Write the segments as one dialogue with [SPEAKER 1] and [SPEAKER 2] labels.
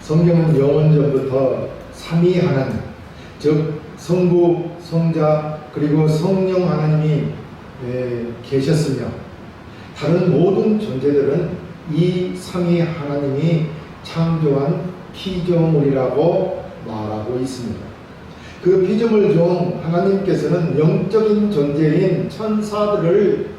[SPEAKER 1] 성경은 영원전부터 삼위 하나님, 즉 성부, 성자, 그리고 성령 하나님이 계셨으며 다른 모든 존재들은 이 삼위 하나님이 창조한 피조물이라고 말하고 있습니다. 그 피조물 중 하나님께서는 영적인 존재인 천사들을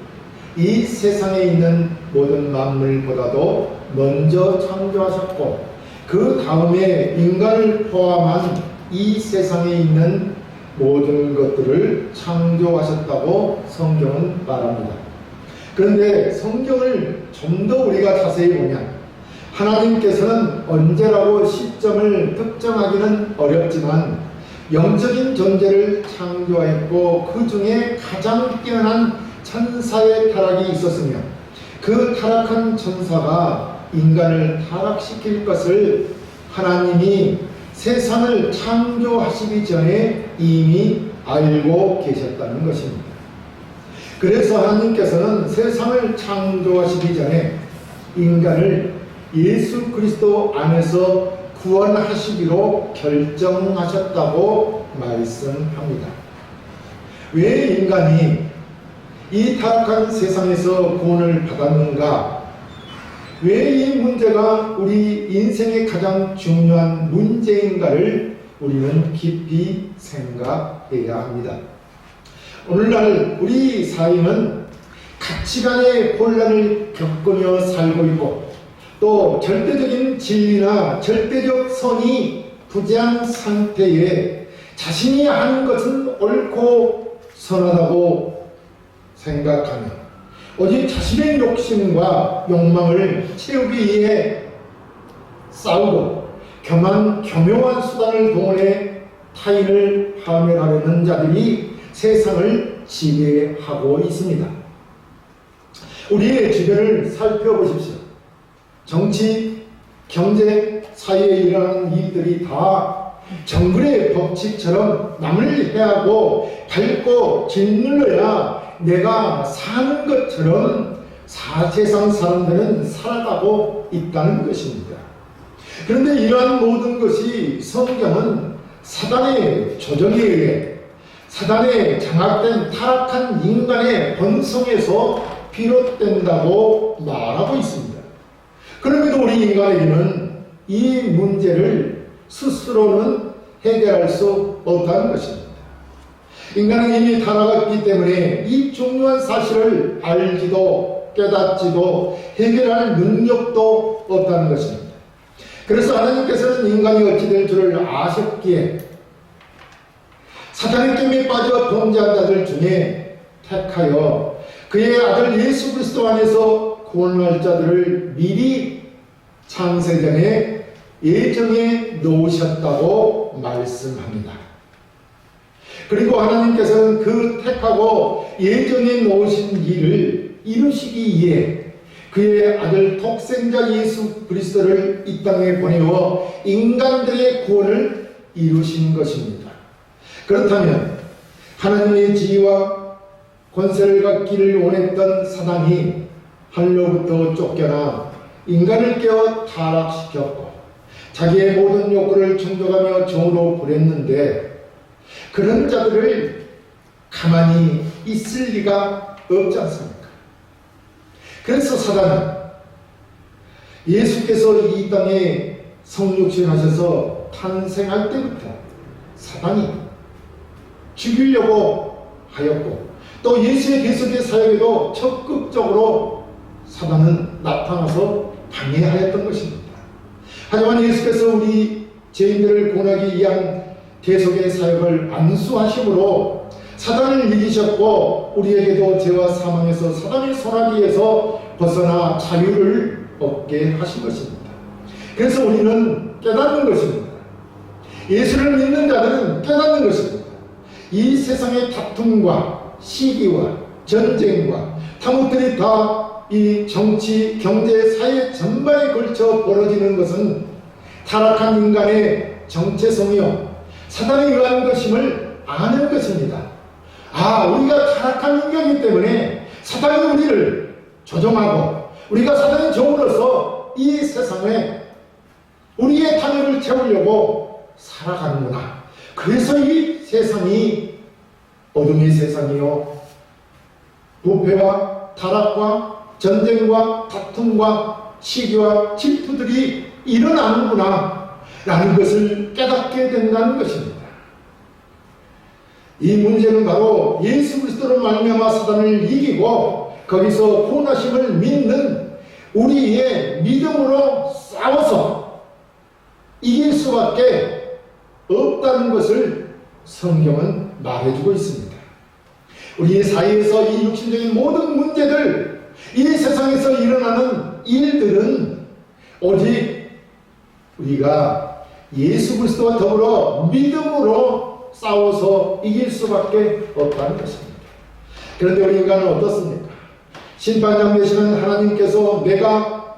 [SPEAKER 1] 이 세상에 있는 모든 만물보다도 먼저 창조하셨고 그 다음에 인간을 포함한 이 세상에 있는 모든 것들을 창조하셨다고 성경은 말합니다. 그런데 성경을 좀 더 우리가 자세히 보면 하나님께서는 언제라고 시점을 특정하기는 어렵지만 영적인 존재를 창조했고 그 중에 가장 뛰어난 천사의 타락이 있었으며 그 타락한 천사가 인간을 타락시킬 것을 하나님이 세상을 창조하시기 전에 이미 알고 계셨다는 것입니다. 그래서 하나님께서는 세상을 창조하시기 전에 인간을 예수 그리스도 안에서 구원하시기로 결정하셨다고 말씀합니다. 왜 인간이 이 타락한 세상에서 구원을 받았는가? 왜 이 문제가 우리 인생의 가장 중요한 문제인가를 우리는 깊이 생각해야 합니다. 오늘날 우리 사회는 가치관의 혼란을 겪으며 살고 있고 또 절대적인 진리나 절대적 선이 부재한 상태에 자신이 하는 것은 옳고 선하다고 생각하며 오직 자신의 욕심과 욕망을 채우기 위해 싸우고 교묘한 수단을 동원해 타인을 파멸하려는 자들이 세상을 지배하고 있습니다. 우리의 주변을 살펴보십시오. 정치, 경제, 사회에 일어나는 일들이 다 정글의 법칙처럼 남을 해하고 밟고 짓눌러야 내가 사는 것처럼 세상 사람들은 살아가고 있다는 것입니다. 그런데 이러한 모든 것이 성경은 사단의 조정에 의해 사단의 장악된 타락한 인간의 본성에서 비롯된다고 말하고 있습니다. 그럼에도 우리 인간에게는 이 문제를 스스로는 해결할 수 없다는 것입니다. 인간은 이미 타락했기 때문에 이 중요한 사실을 알지도 깨닫지도 해결할 능력도 없다는 것입니다. 그래서 하나님께서는 인간이 어찌 될 줄을 아셨기에 사탄의 낌에 빠져 범죄한 자들 중에 택하여 그의 아들 예수 그리스도 안에서 구원할 자들을 미리 창세전에 예정해 놓으셨다고 말씀합니다. 그리고 하나님께서는 그 택하고 예정해 놓으신 일을 이루시기 위해 그의 아들 독생자 예수 그리스도를 이 땅에 보내어 인간들의 구원을 이루신 것입니다. 그렇다면 하나님의 지위와 권세를 갖기를 원했던 사단이 하늘로부터 쫓겨나 인간을 깨워 타락시켰고 자기의 모든 욕구를 충족하며 종으로 부렸는데 그런 자들을 가만히 있을 리가 없지 않습니까? 그래서 사단은 예수께서 이 땅에 성육신하셔서 탄생할 때부터 사단이 죽이려고 하였고 또 예수의 계속의 사역에도 적극적으로 사단은 나타나서 방해하였던 것입니다. 하지만 예수께서 우리 죄인들을 구원하기 위한 계속의 사역을 안수하심으로 사단을 이기셨고 우리에게도 죄와 사망에서 사단의 손아귀에서 벗어나 자유를 얻게 하신 것입니다. 그래서 우리는 깨닫는 것입니다. 예수를 믿는 자들은 깨닫는 것입니다. 이 세상의 다툼과 시기와 전쟁과 탐욕들이 다 이 정치, 경제, 사회 전반에 걸쳐 벌어지는 것은 타락한 인간의 정체성이요 사단에 의한 것임을 아는 것입니다. 우리가 타락한 인간이기 때문에 사단이 우리를 조종하고 우리가 사단의 종으로서 이 세상에 우리의 탐욕을 채우려고 살아가는구나. 그래서 이 세상이 어둠의 세상이요, 부패와 타락과 전쟁과 다툼과 시기와 질투들이 일어나는구나 라는 것을 깨닫게 된다는 것입니다. 이 문제는 바로 예수 그리스도로 말미암아 사단을 이기고 거기서 구원하심을 믿는 우리의 믿음으로 싸워서 이길 수밖에 없다는 것을 성경은 말해주고 있습니다. 우리 사회에서 이 육신적인 모든 문제들, 이 세상에서 일어나는 일들은 오직 우리가 예수 그리스도와 더불어 믿음으로 싸워서 이길 수밖에 없다는 것입니다. 그런데 우리 인간은 어떻습니까? 심판장 되시는 하나님께서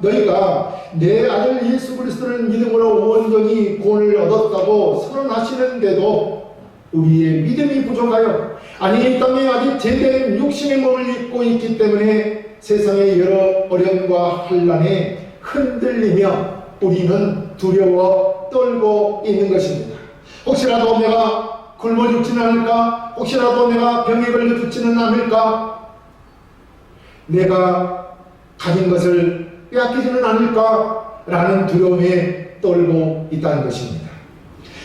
[SPEAKER 1] 너희가 내 아들 예수 그리스도를 믿음으로 온전히 구원을 얻었다고 선언하시는데도 우리의 믿음이 부족하여, 아니 이 땅에 아직 제대로 육신의 몸을 입고 있기 때문에 세상의 여러 어려움과 환난에 흔들리며 우리는 두려워 떨고 있는 것입니다. 혹시라도 내가 굶어 죽지는 않을까? 혹시라도 내가 병에 걸려 죽지는 않을까? 내가 가진 것을 빼앗기지는 않을까? 라는 두려움에 떨고 있다는 것입니다.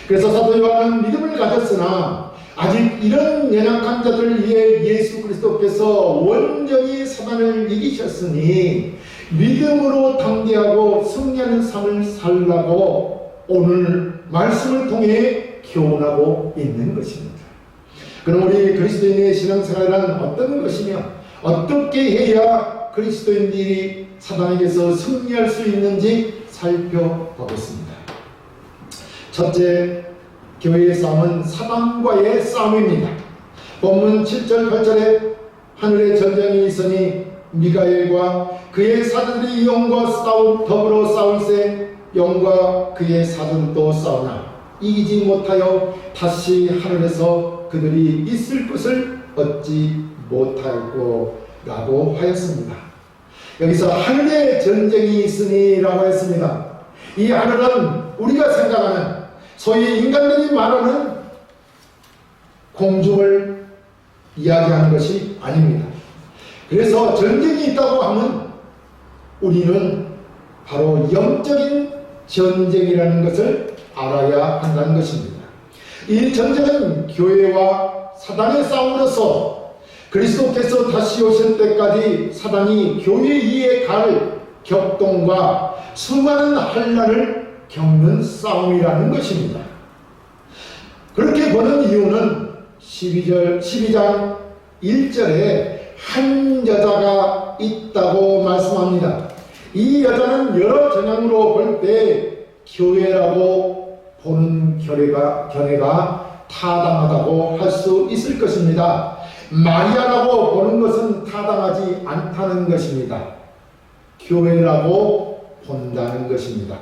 [SPEAKER 1] 그래서 사도 요한은 믿음을 가졌으나 아직 이런 연약한 자들을 위해 예수 그리스도께서 온전히 사단을 이기셨으니 믿음으로 담대하고 승리하는 삶을 살라고 오늘 말씀을 통해 교훈하고 있는 것입니다. 그럼 우리 그리스도인의 신앙생활은 어떤 것이며 어떻게 해야 그리스도인들이 사단에게서 승리할 수 있는지 살펴보겠습니다. 첫째, 교회의 싸움은 사단과의 싸움입니다. 본문 7절 8절에 하늘에 전쟁이 있으니 미가엘과 그의 사자들이 영과 더불어 싸울세 영과 그의 사자들도 싸우나 이기지 못하여 다시 하늘에서 그들이 있을 것을 얻지 못하였고 라고 하였습니다. 여기서 하늘에 전쟁이 있으니 라고 했습니다. 이 하늘은 우리가 생각하는 소위 인간들이 말하는 공중을 이야기하는 것이 아닙니다. 그래서 전쟁이 있다고 하면 우리는 바로 영적인 전쟁이라는 것을 알아야 한다는 것입니다. 이 전쟁은 교회와 사단의 싸움으로서 그리스도께서 다시 오실 때까지 사단이 교회 위에 갈 격동과 수많은 환난을 겪는 싸움이라는 것입니다. 그렇게 보는 이유는 12장 1절에 한 여자가 있다고 말씀합니다. 이 여자는 여러 전향으로 볼 때 교회라고 보는 견해가 타당하다고 할 수 있을 것입니다. 마리아라고 보는 것은 타당하지 않다는 것입니다. 교회라고 본다는 것입니다.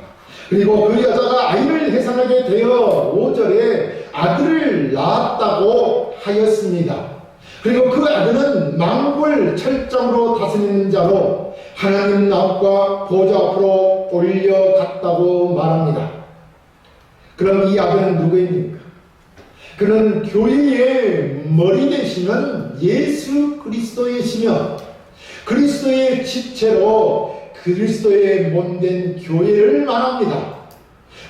[SPEAKER 1] 그리고 그 여자가 아이를 해산하게 되어 5절에 아들을 낳았다고 하였습니다. 그리고 그 아들은 만국을 철장으로 다스리는 자로 하나님 나옵과 보좌 앞으로 올려갔다고 말합니다. 그럼 이 아들은 누구입니까? 그는 교회의 머리 되시는 예수 그리스도이시며 그리스도의 지체로 그리스도의 몸된 교회를 말합니다.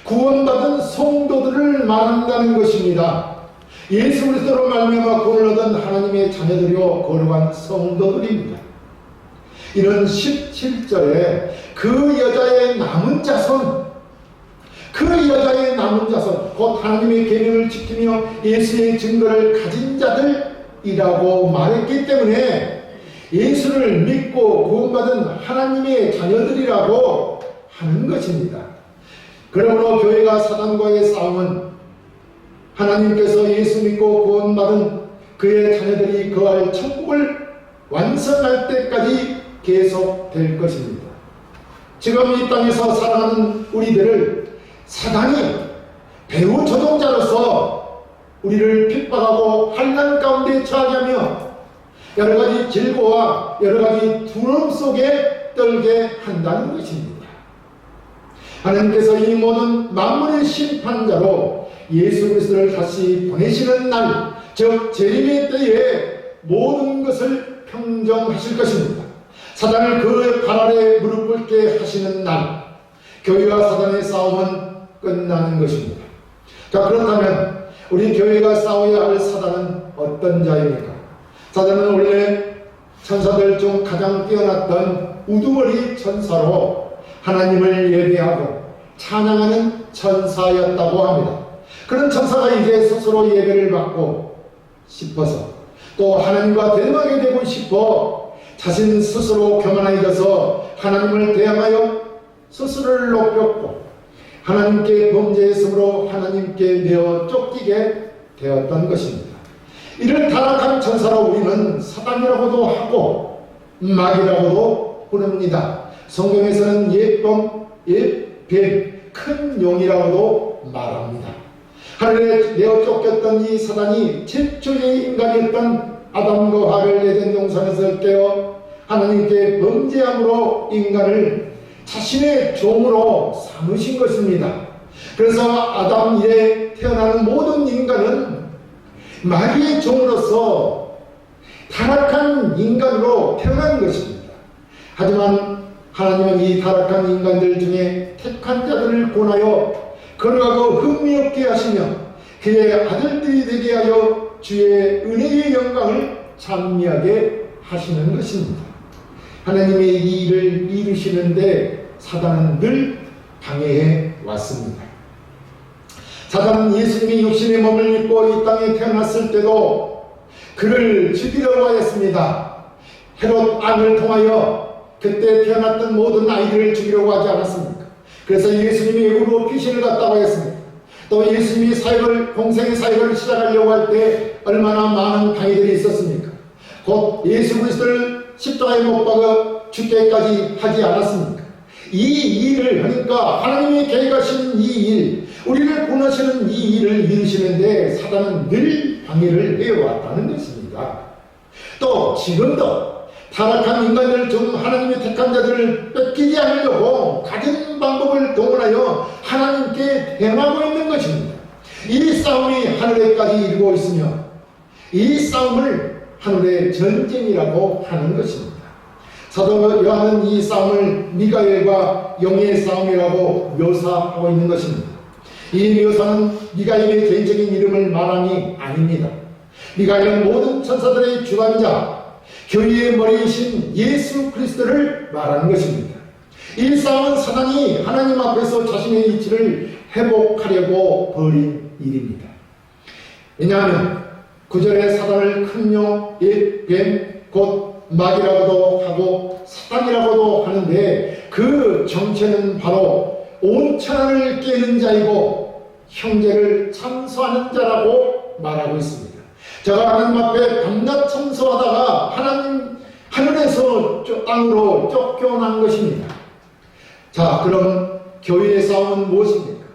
[SPEAKER 1] 구원받은 성도들을 말한다는 것입니다. 예수 그리스도로 말미암아 구원을 얻은 하나님의 자녀들이요 거룩한 성도들입니다. 이런 17절에 그 여자의 남은 자손, 곧 하나님의 계명을 지키며 예수의 증거를 가진 자들이라고 말했기 때문에 예수를 믿고 구원받은 하나님의 자녀들이라고 하는 것입니다. 그러므로 교회가 사단과의 싸움은 하나님께서 예수 믿고 구원받은 그의 자녀들이 거할 천국을 완성할 때까지 계속될 것입니다. 지금 이 땅에서 살아가는 우리들을 사단이 배후 조종자로서 우리를 핍박하고 환난 가운데 처하게 하며 여러가지 질고와 여러가지 두려움 속에 떨게 한다는 것입니다. 하나님께서 이 모든 만물의 심판자로 예수 그리스도를 다시 보내시는 날, 즉 재림의 때에 모든 것을 평정하실 것입니다. 사단을 그 발 아래 무릎 꿇게 하시는 날, 교회와 사단의 싸움은 끝나는 것입니다. 자, 그렇다면 우리 교회가 싸워야 할 사단은 어떤 자입니까? 사단은 원래 천사들 중 가장 뛰어났던 우두머리 천사로 하나님을 예배하고 찬양하는 천사였다고 합니다. 그런 천사가 이제 스스로 예배를 받고 싶어서 또 하나님과 대등하게 되고 싶어 자신 스스로 교만해져서 하나님을 대항하여 스스로를 높였고 하나님께 범죄했으므로 하나님께 내어 쫓기게 되었던 것입니다. 이를 타락한 천사로 우리는 사단이라고도 하고 마귀라고도 부릅니다. 성경에서는 뱀, 큰 용이라고도 말합니다. 하늘에 내어 쫓겼던 이 사단이 최초의 인간이었던 아담과 하벨 에덴 동산에서 깨어 하나님께 범죄함으로 인간을 자신의 종으로 삼으신 것입니다. 그래서 아담 이래 태어나는 모든 인간은 마귀의 종으로서 타락한 인간으로 태어난 것입니다. 하지만 하나님은 이 타락한 인간들 중에 택한 자들을 권하여 거룩하고 흠이 없게 하시며 그의 아들들이 되게 하여 주의 은혜의 영광을 찬미하게 하시는 것입니다. 하나님의 이 일을 이루시는데 사단은 늘 방해해 왔습니다. 사단은 예수님이 육신의 몸을 입고 이 땅에 태어났을 때도 그를 죽이려고 하였습니다. 헤롯 왕을 통하여 그때 태어났던 모든 아이들을 죽이려고 하지 않았습니까? 그래서 예수님이 애굽으로 귀신을 갔다고 했습니다. 또 예수님이 공생의 사역을 시작하려고 할 때 얼마나 많은 방해들이 있었습니까? 곧 예수 그리스도를 십자가에 못 박아 죽게까지 하지 않았습니까? 이 일을 하니까 하나님이 계획하신 이 일, 우리를 구원하시는 이 일을 이루시는데 사단은 늘 방해를 해왔다는 것입니다. 또 지금도 타락한 인간들 중 하나님의 택한 자들을 뺏기지 않으려고 가진 방법을 동원하여 하나님께 대항하고 있는 것입니다. 이 싸움이 하늘에까지 이르고 있으며 이 싸움을 하늘의 전쟁이라고 하는 것입니다. 사도 요한은 이 싸움을 미가엘과 영의 싸움이라고 묘사하고 있는 것입니다. 이 묘사는 미가엘의 개인적인 이름을 말함이 아닙니다. 미가엘은 모든 천사들의 주관자, 교회의 머리이신 예수 그리스도를 말하는 것입니다. 이 싸움은 사단이 하나님 앞에서 자신의 위치를 회복하려고 벌인 일입니다. 왜냐하면 9절에 사단을 큰 용, 뱀, 곧 마귀라고도 하고 사단이라고도 하는데 그 정체는 바로 온 천하를 깨는 자이고 형제를 참소하는 자라고 말하고 있습니다. 제가 하나님 앞에 밤낮 참소하다가 하늘에서 땅으로 쫓겨난 것입니다. 자, 그럼 교회의 싸움은 무엇입니까?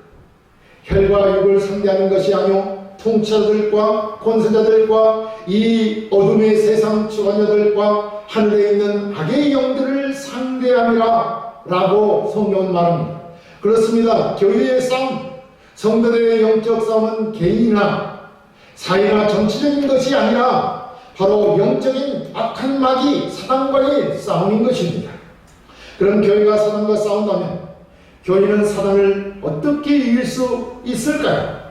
[SPEAKER 1] 혈과 육을 상대하는 것이 아니오 통치자들과 권세자들과 이 어둠의 세상 주관자들과 하늘에 있는 악의 영들을 상대함이라 라고 성경은 말합니다. 그렇습니다. 교회의 싸움, 성도들의 영적 싸움은 개인이나 사회나 정치적인 것이 아니라 바로 영적인 악한 마귀 사단과의 싸움인 것입니다. 그럼 교회가 사단과 싸운다면 교회는 사단을 어떻게 이길 수 있을까요?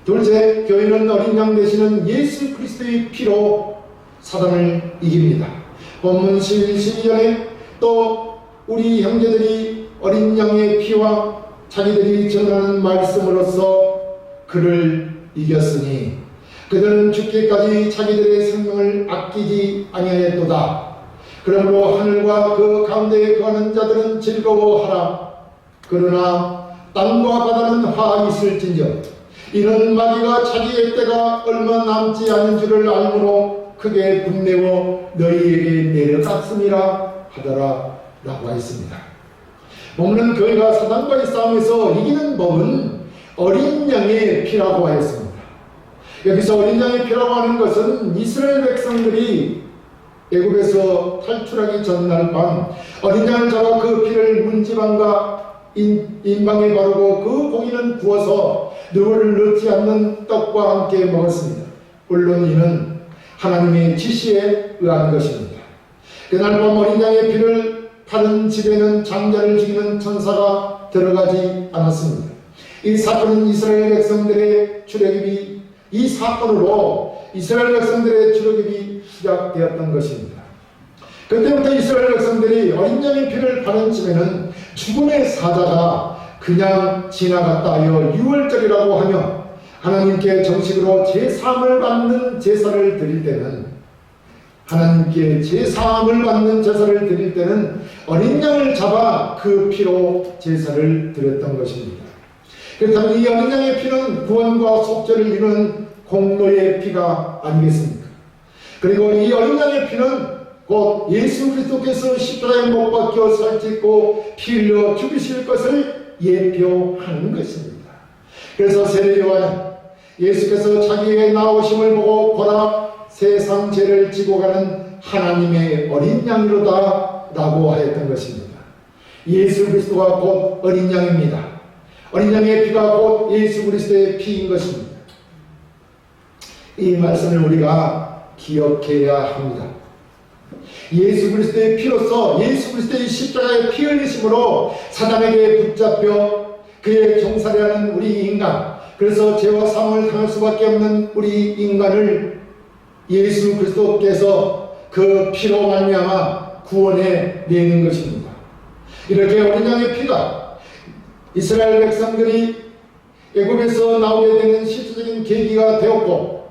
[SPEAKER 1] 둘째, 교회는 어린 양 되시는 예수 그리스도의 피로 사단을 이깁니다. 본문 12절에 또 우리 형제들이 어린 양의 피와 자기들이 전하는 말씀으로써 그를 이겼으니 그들은 죽기까지 자기들의 생명을 아끼지 아니하였도다. 그러므로 하늘과 그 가운데에 거하는 자들은 즐거워하라. 그러나 땅과 바다는 화 있을진저 이는 마귀가 자기의 때가 얼마 남지 않은 줄을 알므로 크게 분내어 너희에게 내려갔음이라 하더라 라고 했습니다. 본문은 교회가 사단과의 싸움에서 이기는 법은 어린 양의 피라고 하였습니다. 여기서 어린 양의 피라고 하는 것은 이스라엘 백성들이 애굽에서 탈출하기 전날 밤 어린 양을 잡아 그 피를 문지방과 인방에 바르고 그 고기는 구워서 누구를 넣지 않는 떡과 함께 먹었습니다. 물론 이는 하나님의 지시에 의한 것입니다. 그날 밤 어린 양의 피를 파는 집에는 장자를 죽이는 천사가 들어가지 않았습니다. 이 사건은 이스라엘 백성들의 출애굽이 이 사건으로 이스라엘 백성들의 출애굽이 시작되었던 것입니다. 그때부터 이스라엘 백성들이 어린 양의 피를 파는 집에는 죽음의 사자가 그냥 지나갔다 하여 유월절이라고 하며 하나님께 정식으로 제사함을 받는 제사를 드릴 때는 하나님께 제사함을 받는 제사를 드릴 때는 어린 양을 잡아 그 피로 제사를 드렸던 것입니다. 그렇다면 이 어린 양의 피는 구원과 속죄를 이루는 공로의 피가 아니겠습니까? 그리고 이 어린 양의 피는 곧 예수 그리스도께서 십자가에 못 박혀 살찌고 피 흘려 죽으실 것을 예표하는 것입니다. 그래서 세례 요한은 예수께서 자기의 나오심을 보고 보라 세상 죄를 지고 가는 하나님의 어린 양이로다 라고 하였던 것입니다. 예수 그리스도가 곧 어린 양입니다. 어린 양의 피가 곧 예수 그리스도의 피인 것입니다. 이 말씀을 우리가 기억해야 합니다. 예수 그리스도의 피로서 예수 그리스도의 십자가의 피 흘리심으로 사단에게 붙잡혀 그의 종살이하는 우리 인간, 그래서 죄와 사망을 당할 수밖에 없는 우리 인간을 예수 그리스도께서 그 피로 말미암아 구원해 내는 것입니다. 이렇게 어린 양의 피가 이스라엘 백성들이 애굽에서 나오게 되는 실질적인 계기가 되었고,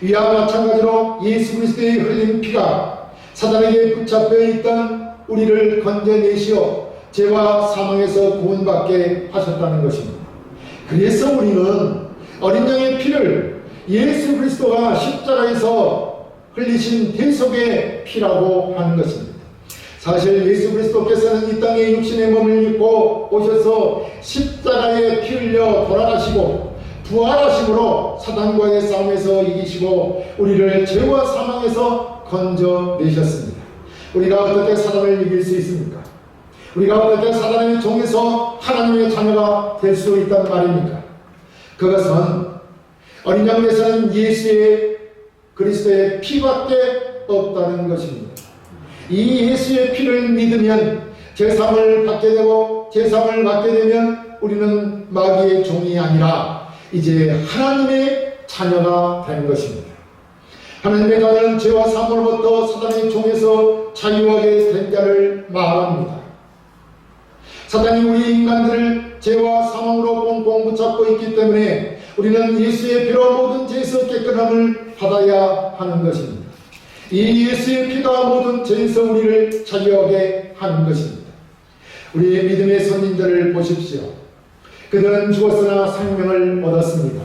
[SPEAKER 1] 이와 마찬가지로 예수 그리스도의 흘린 피가 사단에게 붙잡혀 있던 우리를 건져내시어 죄와 사망에서 구원받게 하셨다는 것입니다. 그래서 우리는 어린 양의 피를 예수 그리스도가 십자가에서 흘리신 대속의 피라고 하는 것입니다. 사실 예수 그리스도께서는 이 땅에 육신의 몸을 입고 오셔서 십자가에 피 흘려 돌아가시고 부활하심으로 사단과의 싸움에서 이기시고 우리를 죄와 사망에서 건져내셨습니다. 우리가 어떻게 사단을 이길 수 있습니까? 우리가 어떻게 사단의 종에서 하나님의 자녀가 될 수 있단 말입니까? 그것은 어린 양에서는 예수의 그리스도의 피밖에 없다는 것입니다. 이 예수의 피를 믿으면 제사함을 받게 되고 제사함을 받게 되면 우리는 마귀의 종이 아니라 이제 하나님의 자녀가 되는 것입니다. 하나님의 자녀는 죄와 사망으로부터 사단의 종에서 자유하게 된 자를 말합니다. 사단이 우리 인간들을 죄와 사망으로 꽁꽁 붙잡고 있기 때문에 우리는 예수의 피로 모든 죄에서 깨끗함을 받아야 하는 것입니다. 이 예수의 피가 모든 죄에서 우리를 자유하게 하는 것입니다. 우리의 믿음의 선진들을 보십시오. 그들은 죽었으나 생명을 얻었습니다.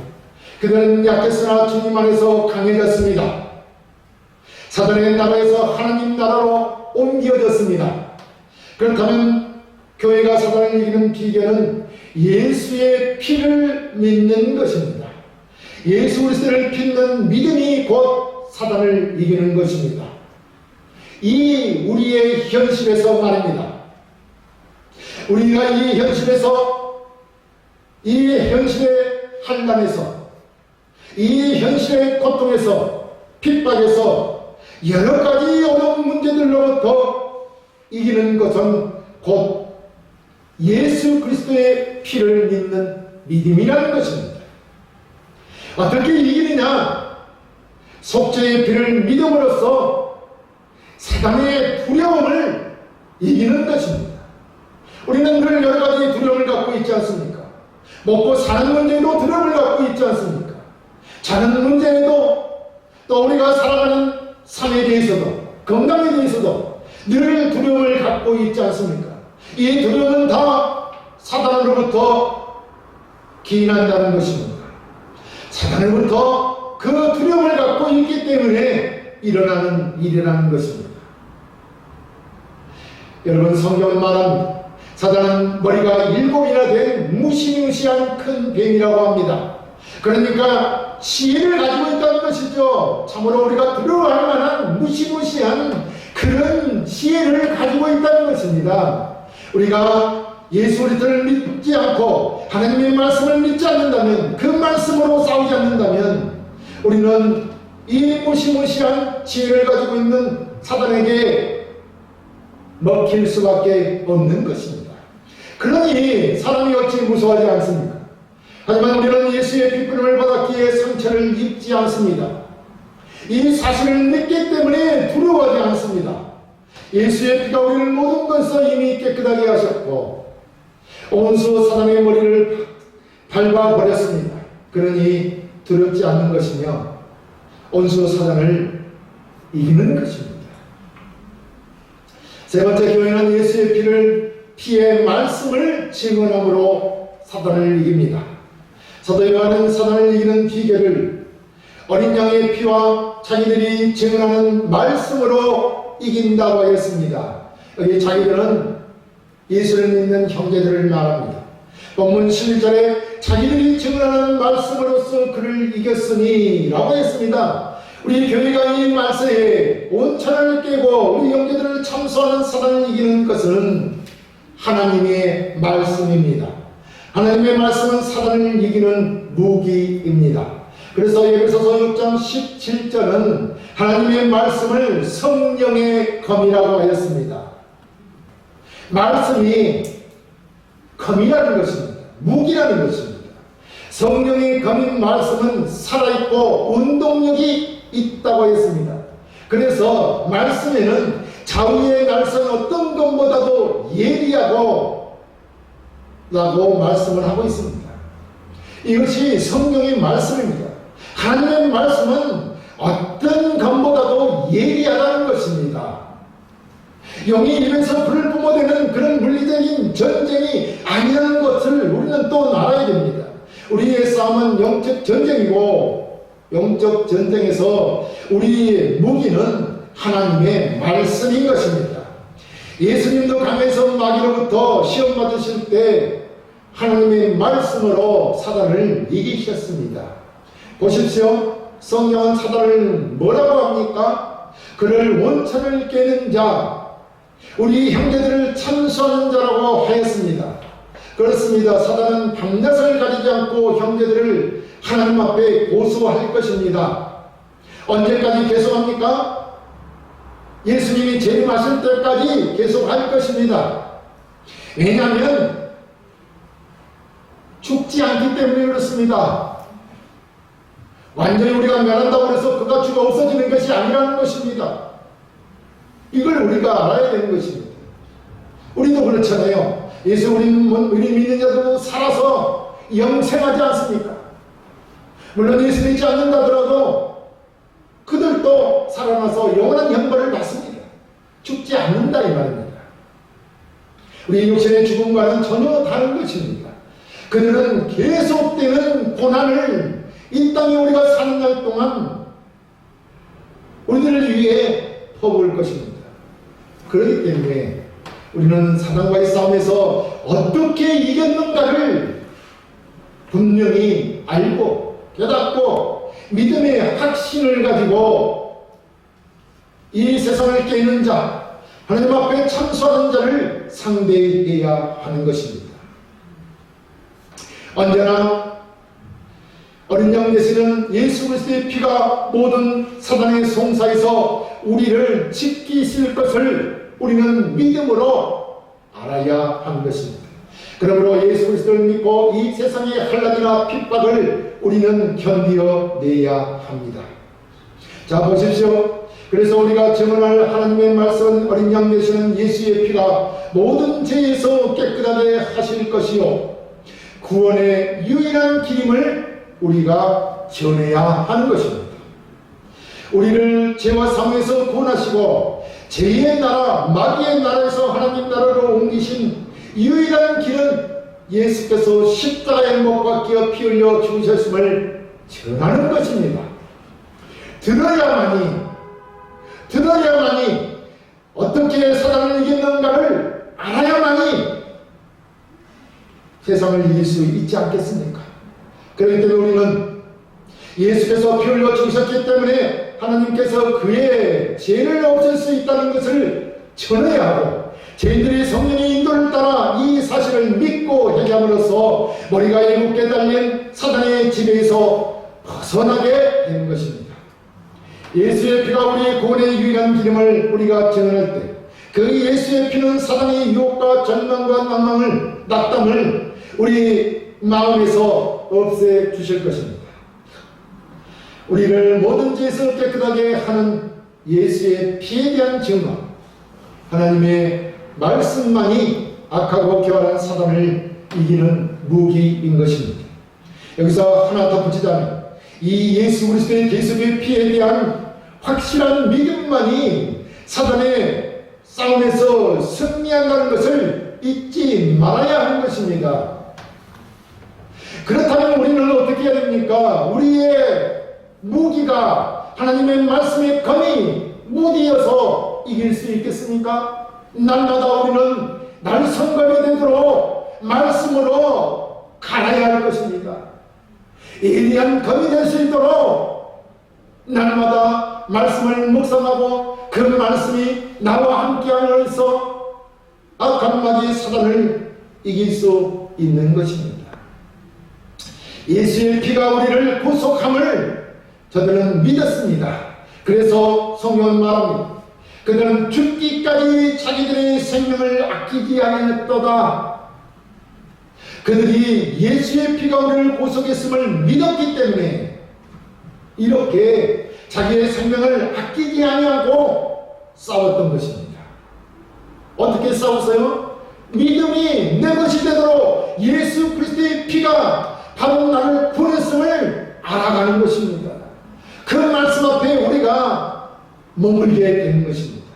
[SPEAKER 1] 그들은 약했으나 주님 안에서 강해졌습니다. 사단의 나라에서 하나님 나라로 옮겨졌습니다. 그렇다면 교회가 사단을 이기는 비결은 예수의 피를 믿는 것입니다. 예수 그리스도를 믿는 믿음이 곧 사단을 이기는 것입니다. 이 우리의 현실에서 말입니다. 우리가 이 현실에서, 이 현실의 한란에서, 이 현실의 고통에서, 핍박에서 여러 가지 어려운 문제들로부터 이기는 것은 곧 예수 그리스도의 피를 믿는 믿음이라는 것입니다. 어떻게 이기느냐? 속죄의 피를 믿음으로써 사단의 두려움을 이기는 것입니다. 우리는 늘 여러 가지 두려움을 갖고 있지 않습니까? 먹고 사는 문제에도 두려움을 갖고 있지 않습니까? 자는 문제에도, 또 우리가 살아가는 삶에 대해서도, 건강에 대해서도 늘 두려움을 갖고 있지 않습니까? 이 두려움은 다 사단으로부터 기인한다는 것입니다. 사단으로부터 그 두려움을 갖고 있기 때문에 일어나는 일이라는 것입니다. 여러분, 성경은 말합니다. 사단은 머리가 7이나 된 무시무시한 큰 뱀이라고 합니다. 그러니까 지혜를 가지고 있다는 것이죠. 참으로 우리가 두려워할 만한 무시무시한 그런 지혜를 가지고 있다는 것입니다. 우리가 예수 그리스도를 믿지 않고 하나님의 말씀을 믿지 않는다면, 그 말씀으로 싸우지 않는다면 우리는 이 무시무시한 지혜를 가지고 있는 사단에게 먹힐 수밖에 없는 것입니다. 그러니 사람이 어찌 무서워하지 않습니까? 하지만 우리는 예수의 비품을 받았기에 상처를 입지 않습니다. 이 사실을 믿기 때문에 두려워하지 않습니다. 예수의 피가 우리를 모든 것에서 이미 깨끗하게 하셨고 온수 사단의 머리를 밟아버렸습니다. 그러니 두렵지 않는 것이며 온수 사단을 이기는 것입니다. 세 번째, 교회는 예수의 피의 말씀을 증언함으로 사단을 이깁니다. 사도 요한은 사단을 이기는 비결을 어린 양의 피와 자기들이 증언하는 말씀으로 이긴다고 하였습니다. 여기 자기들은 예수를 믿는 형제들을 말합니다. 본문 11절에 자기들이 증언하는 말씀으로서 그를 이겼으니 라고 했습니다. 우리 교회가 이 말세에 온천을 깨고 우리 형제들을 참수하는 사단을 이기는 것은 하나님의 말씀입니다. 하나님의 말씀은 사단을 이기는 무기입니다. 그래서 에베소서 6장 17절은 하나님의 말씀을 성령의 검이라고 하였습니다. 말씀이 검이라는 것입니다. 무기라는 것입니다. 성령의 검인 말씀은 살아있고 운동력이 있다고 했습니다. 그래서 말씀에는 좌우의 날선 어떤 것보다도 예리하고 라고 말씀을 하고 있습니다. 이것이 성령의 말씀입니다. 하나님의 말씀은 어떤 검보다도 예리하다는 것입니다. 영이 입에서 불을 뿜어대는 그런 물리적인 전쟁이 아니라는 것을 우리는 또 알아야 됩니다. 우리의 싸움은 영적 전쟁이고, 영적 전쟁에서 우리의 무기는 하나님의 말씀인 것입니다. 예수님도 강에서 마귀로부터 시험 받으실 때 하나님의 말씀으로 사단을 이기셨습니다. 보십시오. 성령은 사단을 뭐라고 합니까? 그를 원천을 깨는 자, 우리 형제들을 참수하는 자라고 하였습니다. 그렇습니다. 사단은 밤낮을 가리지 않고 형제들을 하나님 앞에 고소할 것입니다. 언제까지 계속합니까? 예수님이 재림하실 때까지 계속할 것입니다. 왜냐하면 죽지 않기 때문에 그렇습니다. 완전히 우리가 멸한다고 해서 그가 죽어 없어지는 것이 아니라는 것입니다. 이걸 우리가 알아야 되는 것입니다. 우리도 그렇잖아요. 예수 우리 믿는 자들도 살아서 영생하지 않습니까? 물론 예수 믿지 않는다 하더라도 그들도 살아나서 영원한 형벌을 받습니다. 죽지 않는다 이 말입니다. 우리 육신의 죽음과는 전혀 다른 것입니다. 그들은 계속되는 고난을 이 땅에 우리가 사는 날 동안 우리들을 위해 퍼부을 것입니다. 그렇기 때문에 우리는 사단과의 싸움에서 어떻게 이겼는가를 분명히 알고 깨닫고 믿음의 확신을 가지고 이 세상을 깨는 자, 하나님 앞에 참수하는 자를 상대해야 하는 것입니다. 언제나 어린 양 되시는 예수 그리스도의 피가 모든 사단의 송사에서 우리를 지키실 것을 우리는 믿음으로 알아야 하는 것입니다. 그러므로 예수 그리스도를 믿고 이 세상의 한란이나 핍박을 우리는 견디어내야 합니다. 자, 보십시오. 그래서 우리가 증언할 하나님의 말씀은 어린 양 되시는 예수의 피가 모든 죄에서 깨끗하게 하실 것이요 구원의 유일한 길임을 우리가 전해야 하는 것입니다. 우리를 죄와 사망에서 구원하시고 죄의 나라, 마귀의 나라에서 하나님 나라로 옮기신 유일한 길은 예수께서 십자가에 못 박혀 피 흘려 죽으셨음을 전하는 것입니다. 들어야만이 어떻게 사단을 이겼는가를 알아야만이 세상을 이길 수 있지 않겠습니까? 그렇기 때문에 우리는 예수께서 피 흘려 죽으셨기 때문에 하나님께서 그의 죄를 없앨 수 있다는 것을 전해야 하고, 저희들이 성령의 인도를 따라 이 사실을 믿고 회개함으로써 머리가 7개 달린 사단의 지배에서 벗어나게 되는 것입니다. 예수의 피가 우리의 구원의 유일한 기름을 우리가 증언할 때 그 예수의 피는 사단의 유혹과 절망과 낙담을 우리 마음에서 없애 주실 것입니다. 우리를 모든 죄에서 깨끗하게 하는 예수의 피에 대한 증거, 하나님의 말씀만이 악하고 교활한 사단을 이기는 무기인 것입니다. 여기서 하나 더 붙이자면 이 예수 그리스도의 계속의 피에 대한 확실한 믿음만이 사단의 싸움에서 승리한다는 것을 잊지 말아야 하는 것입니다. 그렇다면 우리는 어떻게 해야 됩니까? 우리의 무기가 하나님의 말씀의 검이 무디여서 이길 수 있겠습니까? 날마다 우리는 날성검이 되도록 말씀으로 갈아야 할 것입니다. 예리한 검이 될 수 있도록 날마다 말씀을 묵상하고 그 말씀이 나와 함께함으로써 악한 마귀의 사단을 이길 수 있는 것입니다. 예수의 피가 우리를 구속함을 저들은 믿었습니다. 그래서 성경은 말합니다. 그들은 죽기까지 자기들의 생명을 아끼지 아니했도다. 그들이 예수의 피가 우리를 구속했음을 믿었기 때문에 이렇게 자기의 생명을 아끼지 아니하고 싸웠던 것입니다. 어떻게 싸웠어요? 믿음이 내 것이 되도록 예수 그리스도의 피가 바로 나를 구원했음을 알아가는 것입니다. 그 말씀 앞에 우리가 머물게 되는 것입니다.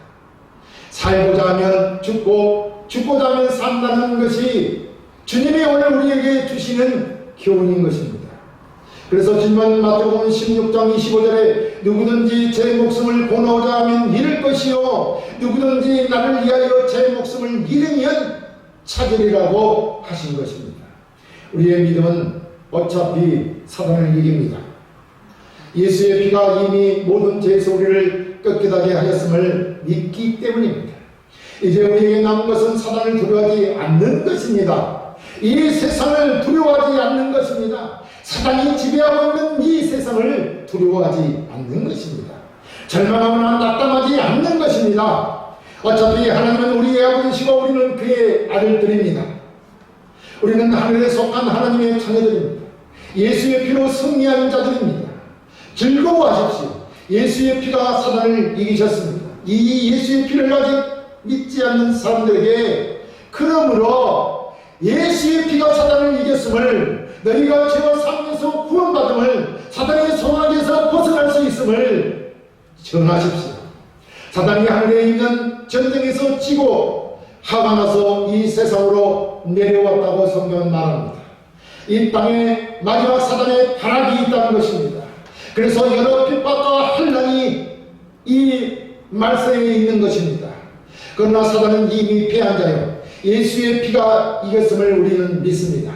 [SPEAKER 1] 살고자 하면 죽고 죽고자 하면 산다는 것이 주님이 오늘 우리에게 주시는 교훈인 것입니다. 그래서 주님은 마태복음 16장 25절에 누구든지 제 목숨을 구원하고자 하면 잃을 것이요 누구든지 나를 위하여 제 목숨을 잃으면 찾으리라고 하신 것입니다. 우리의 믿음은 어차피 사단을 이깁니다. 예수의 피가 이미 모든 죄에서 우리를 깨끗하게 하였음을 믿기 때문입니다. 이제 우리에게 남은 것은 사단을 두려워하지 않는 것입니다. 이 세상을 두려워하지 않는 것입니다. 사단이 지배하고 있는 이 세상을 두려워하지 않는 것입니다. 절망하거나 낙담하지 않는 것입니다. 어차피 하나님은 우리의 아버지시고 우리는 그의 아들들입니다. 우리는 하늘에 속한 하나님의 자녀들입니다. 예수의 피로 승리한 자들입니다. 즐거워하십시오. 예수의 피가 사단을 이기셨습니다. 이 예수의 피를 아직 믿지 않는 사람들에게 그러므로 예수의 피가 사단을 이겼음을 너희가 죄와 사망에서 구원받음을 사단의 소망에서 벗어날 수 있음을 전하십시오. 사단이 하늘에 있는 전쟁에서 지고 화가 나서 이 세상으로 내려왔다고 성경은 말합니다. 이 땅에 마지막 사단의 발악이 있다는 것입니다. 그래서 여러 핍박과 환난이 이 말세에 있는 것입니다. 그러나 사단은 이미 패한 자요 예수의 피가 이겼음을 우리는 믿습니다.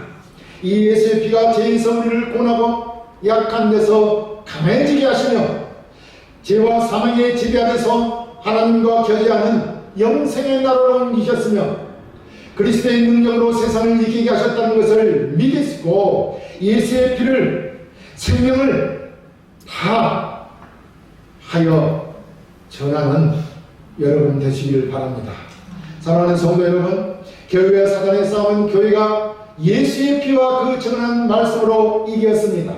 [SPEAKER 1] 이 예수의 피가 죄에서 우리를 구원하고 약한 데서 강해지게 하시며 죄와 사망의 지배 아래서 하나님과 교제하는 영생의 나라로 옮기셨으며 그리스도의 능력으로 세상을 이기게 하셨다는 것을 믿으시고 예수의 피를 생명을 다 하여 전하는 여러분 되시길 바랍니다. 사랑하는 성도 여러분, 교회와 사단의 싸움은 교회가 예수의 피와 그 전한 말씀으로 이겼습니다.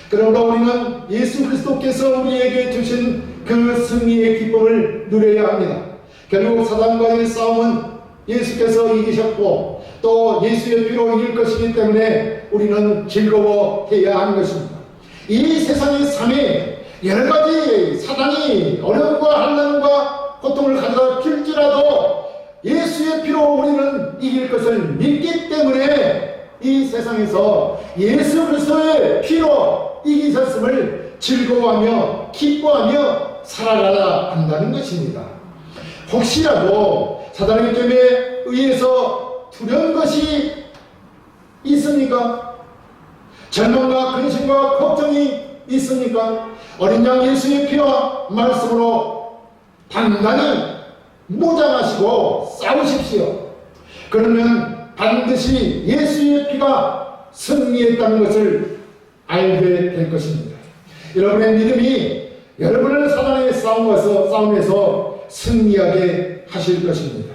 [SPEAKER 1] 그러므로 우리는 예수 그리스도께서 우리에게 주신 그 승리의 기쁨을 누려야 합니다. 결국 사단과의 싸움은 예수께서 이기셨고 또 예수의 피로 이길 것이기 때문에 우리는 즐거워해야 하는 것입니다. 이 세상의 삶에 여러 가지 사단이 어려움과 환난과 고통을 가져다 줄지라도 예수의 피로 우리는 이길 것을 믿기 때문에 이 세상에서 예수 그리스도의 피로 이기셨음을 즐거워하며 기뻐하며 살아가야 한다는 것입니다. 혹시라도 사단의 점에 의해서 두려운 것이 있습니까? 절망과 근심과 걱정이 있습니까? 어린 양 예수의 피와 말씀으로 단단히 무장하시고 싸우십시오. 그러면 반드시 예수의 피가 승리했다는 것을 알게 될 것입니다. 여러분의 믿음이 여러분을 사단의 싸움에서 승리하게 하실 것입니다.